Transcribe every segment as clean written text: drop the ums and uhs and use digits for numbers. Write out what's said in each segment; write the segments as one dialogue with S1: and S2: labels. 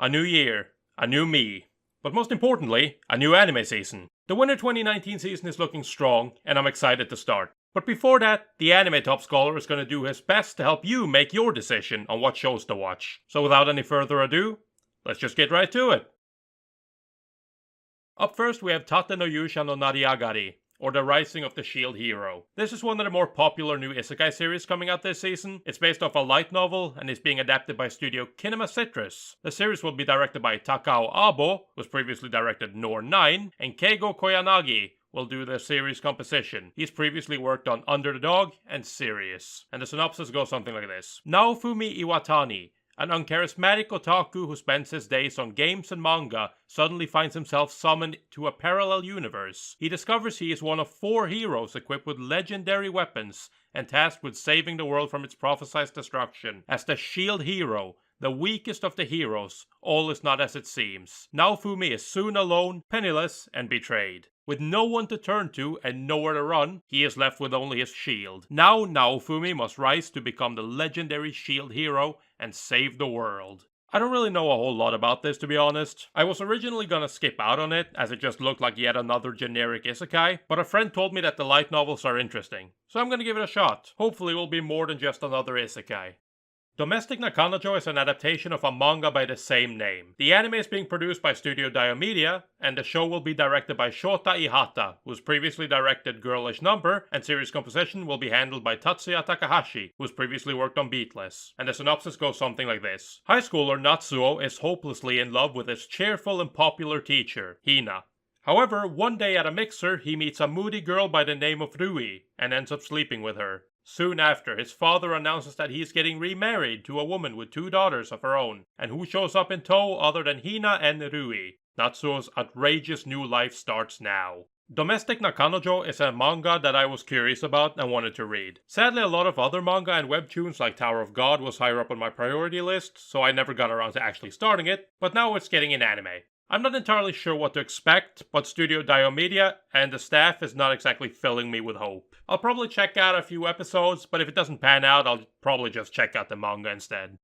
S1: A new year, a new me, but most importantly, a new anime season. The winter 2019 season is looking strong, and I'm excited to start. But before that, the Anime Top Scholar is going to do his best to help you make your decision on what shows to watch. So without any further ado, let's just get right to it. Up first we have Tate no Yusha no Nariagari, or The Rising of the Shield Hero. This is one of the more popular new isekai series coming out this season. It's based off a light novel and is being adapted by studio Kinema Citrus. The series will be directed by Takao Abo, who's previously directed Nor 9, and Keigo Koyanagi will do the series composition. He's previously worked on Under the Dog and Sirius. And the synopsis goes something like this. Naofumi Iwatani, an uncharismatic otaku who spends his days on games and manga, suddenly finds himself summoned to a parallel universe. He discovers he is one of 4 heroes equipped with legendary weapons and tasked with saving the world from its prophesied destruction. As the Shield Hero, the weakest of the heroes, all is not as it seems. Naofumi is soon alone, penniless, and betrayed. With no one to turn to and nowhere to run, he is left with only his shield. Now Naofumi must rise to become the legendary Shield Hero and save the world. I don't really know a whole lot about this, to be honest. I was originally gonna skip out on it, as it just looked like yet another generic isekai, but a friend told me that the light novels are interesting, so I'm gonna give it a shot. Hopefully it will be more than just another isekai. Domestic Nakanojo is an adaptation of a manga by the same name. The anime is being produced by Studio Diomedia, and the show will be directed by Shota Ihata, who's previously directed Girlish Number, and series composition will be handled by Tatsuya Takahashi, who's previously worked on Beatless. And the synopsis goes something like this. High schooler Natsuo is hopelessly in love with his cheerful and popular teacher, Hina. However, one day at a mixer, he meets a moody girl by the name of Rui, and ends up sleeping with her. Soon after, his father announces that he is getting remarried to a woman with 2 daughters of her own, and who shows up in tow other than Hina and Rui. Natsuo's outrageous new life starts now. Domestic Nakanojo is a manga that I was curious about and wanted to read. Sadly, a lot of other manga and webtoons like Tower of God was higher up on my priority list, so I never got around to actually starting it, but now it's getting an anime. I'm not entirely sure what to expect, but Studio Diomedia and the staff is not exactly filling me with hope. I'll probably check out a few episodes, but if it doesn't pan out, I'll probably just check out the manga instead.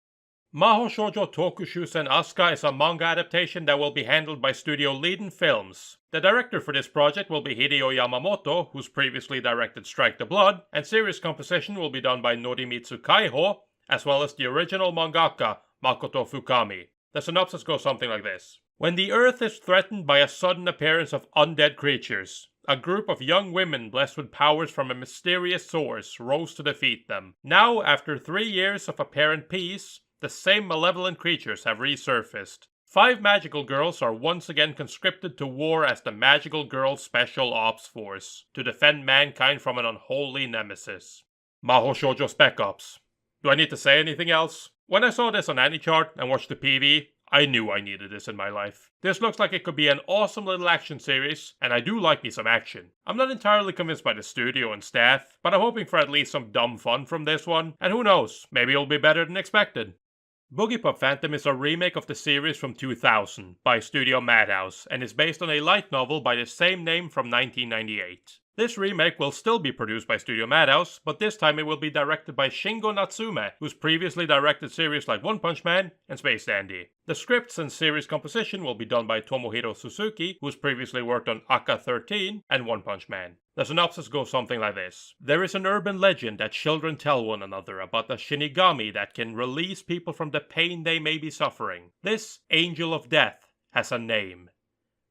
S1: Mahou Shoujo Tokushusen Asuka is a manga adaptation that will be handled by Studio Leiden Films. The director for this project will be Hideo Yamamoto, who's previously directed Strike the Blood, and series composition will be done by Norimitsu Kaiho, as well as the original mangaka Makoto Fukami. The synopsis goes something like this. When the Earth is threatened by a sudden appearance of undead creatures, a group of young women blessed with powers from a mysterious source rose to defeat them. Now, after 3 years of apparent peace, the same malevolent creatures have resurfaced. 5 magical girls are once again conscripted to war as the Magical Girls Special Ops Force, to defend mankind from an unholy nemesis. Mahou Shoujo Spec-Ops. Do I need to say anything else? When I saw this on AniChart and watched the PV, I knew I needed this in my life. This looks like it could be an awesome little action series, and I do like me some action. I'm not entirely convinced by the studio and staff, but I'm hoping for at least some dumb fun from this one, and who knows, maybe it'll be better than expected. Boogie Pop Phantom is a remake of the series from 2000 by Studio Madhouse, and is based on a light novel by the same name from 1998. This remake will still be produced by Studio Madhouse, but this time it will be directed by Shingo Natsume, who's previously directed series like One Punch Man and Space Dandy. The scripts and series composition will be done by Tomohiro Suzuki, who's previously worked on Aka 13 and One Punch Man. The synopsis goes something like this. There is an urban legend that children tell one another about a Shinigami that can release people from the pain they may be suffering. This Angel of Death has a name.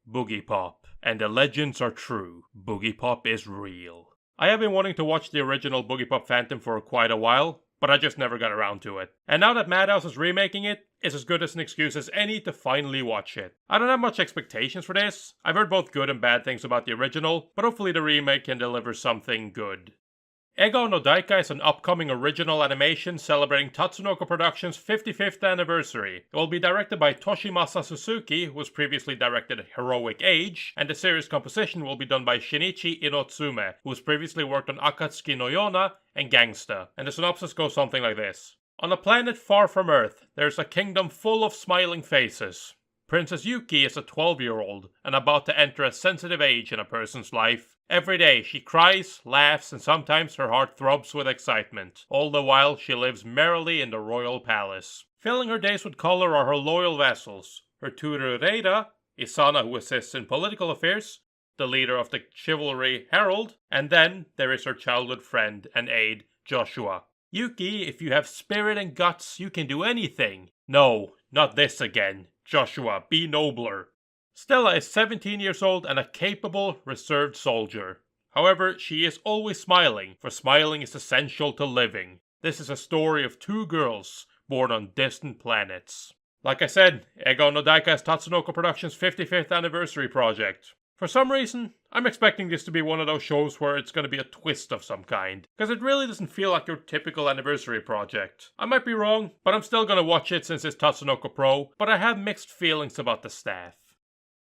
S1: Boogie Pop. And the legends are true. Boogie Pop is real. I have been wanting to watch the original Boogie Pop Phantom for quite a while, but I just never got around to it. And now that Madhouse is remaking it, it's as good as an excuse as any to finally watch it. I don't have much expectations for this. I've heard both good and bad things about the original, but hopefully the remake can deliver something good. Egao no Daika is an upcoming original animation celebrating Tatsunoko Productions' 55th anniversary. It will be directed by Toshimasa Suzuki, who has previously directed Heroic Age, and the series composition will be done by Shinichi Inotsume, who has previously worked on Akatsuki no Yona and Gangsta. And the synopsis goes something like this. On a planet far from Earth, there's a kingdom full of smiling faces. Princess Yuki is a 12-year-old and about to enter a sensitive age in a person's life. Every day she cries, laughs, and sometimes her heart throbs with excitement. All the while she lives merrily in the royal palace. Filling her days with color are her loyal vassals, her tutor Reira, Isana who assists in political affairs, the leader of the chivalry Harold, and then there is her childhood friend and aide, Joshua. Yuki, if you have spirit and guts, you can do anything. No, not this again. Joshua, be nobler. Stella is 17 years old and a capable, reserved soldier. However, she is always smiling, for smiling is essential to living. This is a story of two girls born on distant planets. Like I said, Ega no Daika is Tatsunoko Productions' 55th anniversary project. For some reason, I'm expecting this to be one of those shows where it's going to be a twist of some kind, because it really doesn't feel like your typical anniversary project. I might be wrong, but I'm still going to watch it since it's Tatsunoko Pro, but I have mixed feelings about the staff.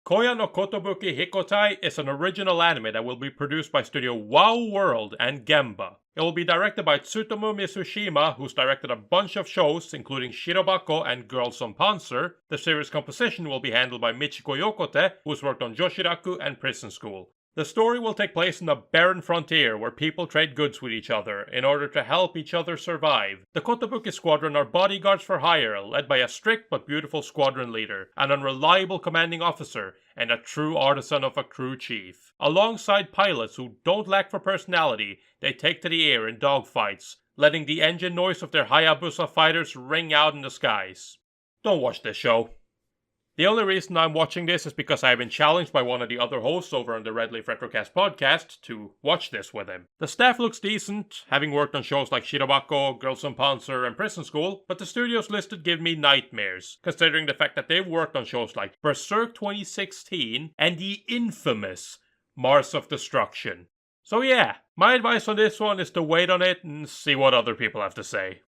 S1: Koya no Kotobuki Hikotai is an original anime that will be produced by Studio WoW World and Gemba. It will be directed by Tsutomu Mitsushima, who's directed a bunch of shows, including Shirobako and Girls on Panzer. The series composition will be handled by Michiko Yokote, who's worked on Joshiraku and Prison School. The story will take place in a barren frontier where people trade goods with each other in order to help each other survive. The Kotobuki Squadron are bodyguards for hire, led by a strict but beautiful squadron leader, an unreliable commanding officer, and a true artisan of a crew chief. Alongside pilots who don't lack for personality, they take to the air in dogfights, letting the engine noise of their Hayabusa fighters ring out in the skies. Don't watch this show. The only reason I'm watching this is because I have been challenged by one of the other hosts over on the Red Leaf Retrocast podcast to watch this with him. The staff looks decent, having worked on shows like Shirobako, Girls on Panzer, and Prison School, but the studios listed give me nightmares, considering the fact that they've worked on shows like Berserk 2016 and the infamous Mars of Destruction. So yeah, my advice on this one is to wait on it and see what other people have to say.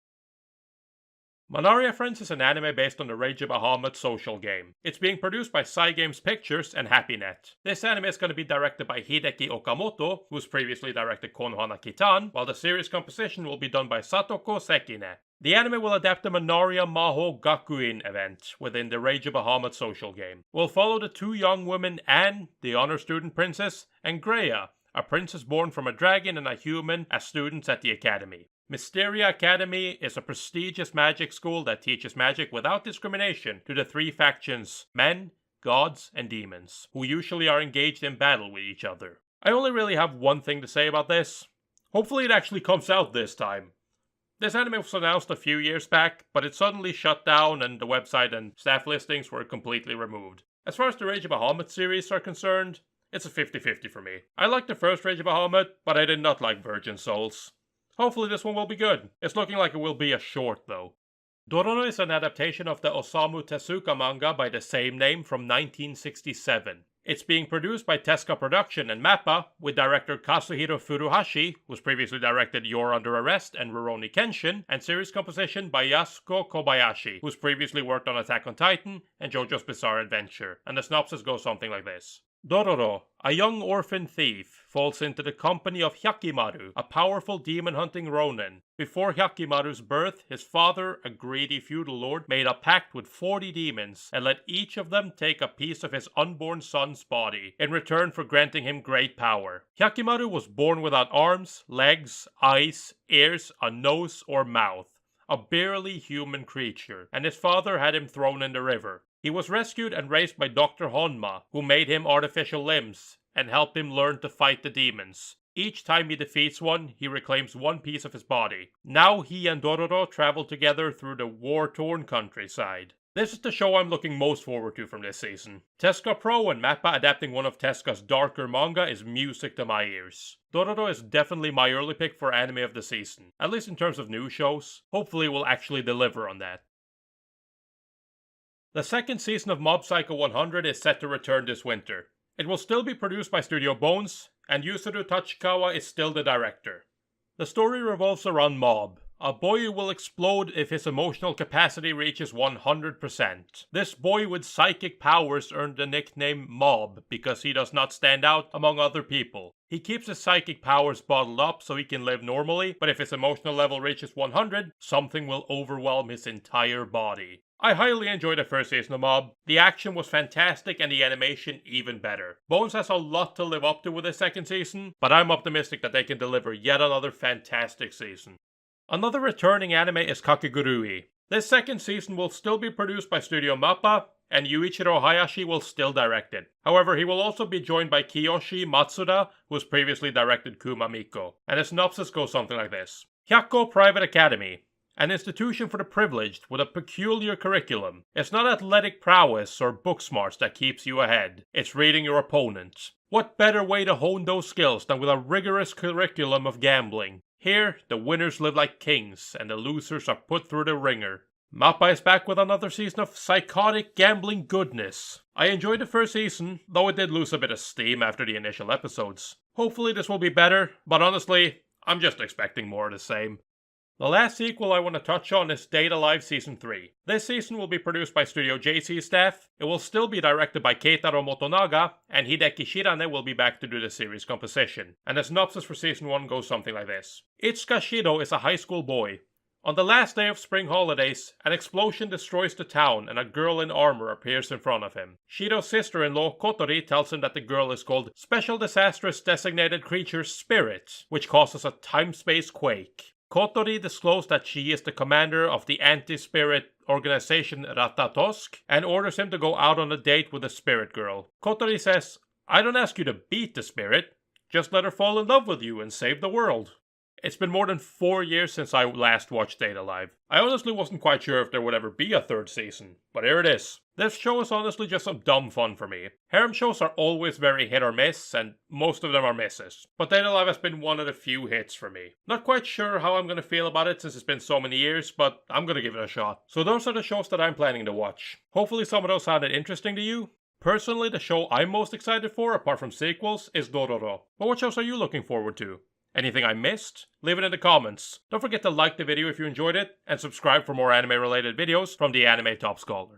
S1: Manaria Friends is an anime based on the Rage of Bahamut social game. It's being produced by Cygames Pictures and HappyNet. This anime is going to be directed by Hideki Okamoto, who's previously directed Konohana Kitan, while the series composition will be done by Satoko Sekine. The anime will adapt the Manaria Maho Gakuin event within the Rage of Bahamut social game. We'll follow the two young women Anne, the honor student princess, and Greya, a princess born from a dragon and a human, as students at the academy. Mysteria Academy is a prestigious magic school that teaches magic without discrimination to the three factions, men, gods, and demons, who usually are engaged in battle with each other. I only really have one thing to say about this. Hopefully it actually comes out this time. This anime was announced a few years back, but it suddenly shut down and the website and staff listings were completely removed. As far as the Rage of Bahamut series are concerned, it's a 50-50 for me. I liked the first Rage of Bahamut, but I did not like Virgin Souls. Hopefully this one will be good. It's looking like it will be a short though. Dororo is an adaptation of the Osamu Tezuka manga by the same name from 1967. It's being produced by Tezuka Production and MAPPA, with director Kazuhiro Furuhashi, who's previously directed You're Under Arrest and Rurouni Kenshin, and series composition by Yasuko Kobayashi, who's previously worked on Attack on Titan and JoJo's Bizarre Adventure. And the synopsis goes something like this. Dororo, a young orphan thief, falls into the company of Hyakimaru, a powerful demon-hunting ronin. Before Hyakimaru's birth, his father, a greedy feudal lord, made a pact with 40 demons and let each of them take a piece of his unborn son's body, in return for granting him great power. Hyakimaru was born without arms, legs, eyes, ears, a nose, or mouth. A barely human creature, and his father had him thrown in the river. He was rescued and raised by Dr. Honma, who made him artificial limbs and helped him learn to fight the demons. Each time he defeats one, he reclaims one piece of his body. Now he and Dororo travel together through the war-torn countryside. This is the show I'm looking most forward to from this season. Tezuka Pro and MAPPA adapting one of Tezuka's darker manga is music to my ears. Dororo is definitely my early pick for anime of the season, at least in terms of new shows. Hopefully we'll actually deliver on that. The second season of Mob Psycho 100 is set to return this winter. It will still be produced by Studio Bones, and Yuzuru Tachikawa is still the director. The story revolves around Mob, a boy who will explode if his emotional capacity reaches 100%. This boy with psychic powers earned the nickname Mob because he does not stand out among other people. He keeps his psychic powers bottled up so he can live normally, but if his emotional level reaches 100, something will overwhelm his entire body. I highly enjoyed the first season of Mob. The action was fantastic and the animation even better. Bones has a lot to live up to with this second season, but I'm optimistic that they can deliver yet another fantastic season. Another returning anime is Kakegurui. This second season will still be produced by Studio Mappa, and Yuichiro Hayashi will still direct it. However, he will also be joined by Kiyoshi Matsuda, who has previously directed Kuma Miko. And the synopsis goes something like this. Hyakko Private Academy, an institution for the privileged with a peculiar curriculum. It's not athletic prowess or book smarts that keeps you ahead, it's reading your opponent. What better way to hone those skills than with a rigorous curriculum of gambling? Here, the winners live like kings, and the losers are put through the ringer. Mappa is back with another season of psychotic gambling goodness. I enjoyed the first season, though it did lose a bit of steam after the initial episodes. Hopefully this will be better, but honestly, I'm just expecting more of the same. The last sequel I want to touch on is Date A Live Season 3. This season will be produced by Studio JC's staff, it will still be directed by Keitaro Motonaga, and Hideki Shirane will be back to do the series composition. And the synopsis for Season 1 goes something like this. Itsuka Shido is a high school boy. On the last day of spring holidays, an explosion destroys the town and a girl in armor appears in front of him. Shido's sister-in-law Kotori tells him that the girl is called Special Disastrous Designated Creature Spirit, which causes a time-space quake. Kotori disclosed that she is the commander of the anti-spirit organization Ratatosk and orders him to go out on a date with the spirit girl. Kotori says, I don't ask you to beat the spirit, just let her fall in love with you and save the world. It's been more than 4 years since I last watched Date A Live. I honestly wasn't quite sure if there would ever be a third season, but here it is. This show is honestly just some dumb fun for me. Harem shows are always very hit or miss, and most of them are misses. But Date A Live has been one of the few hits for me. Not quite sure how I'm gonna feel about it since it's been so many years, but I'm gonna give it a shot. So those are the shows that I'm planning to watch. Hopefully some of those sounded interesting to you. Personally, the show I'm most excited for, apart from sequels, is Dororo. But what shows are you looking forward to? Anything I missed? Leave it in the comments. Don't forget to like the video if you enjoyed it, and subscribe for more anime related videos from the Anime Top Scholar.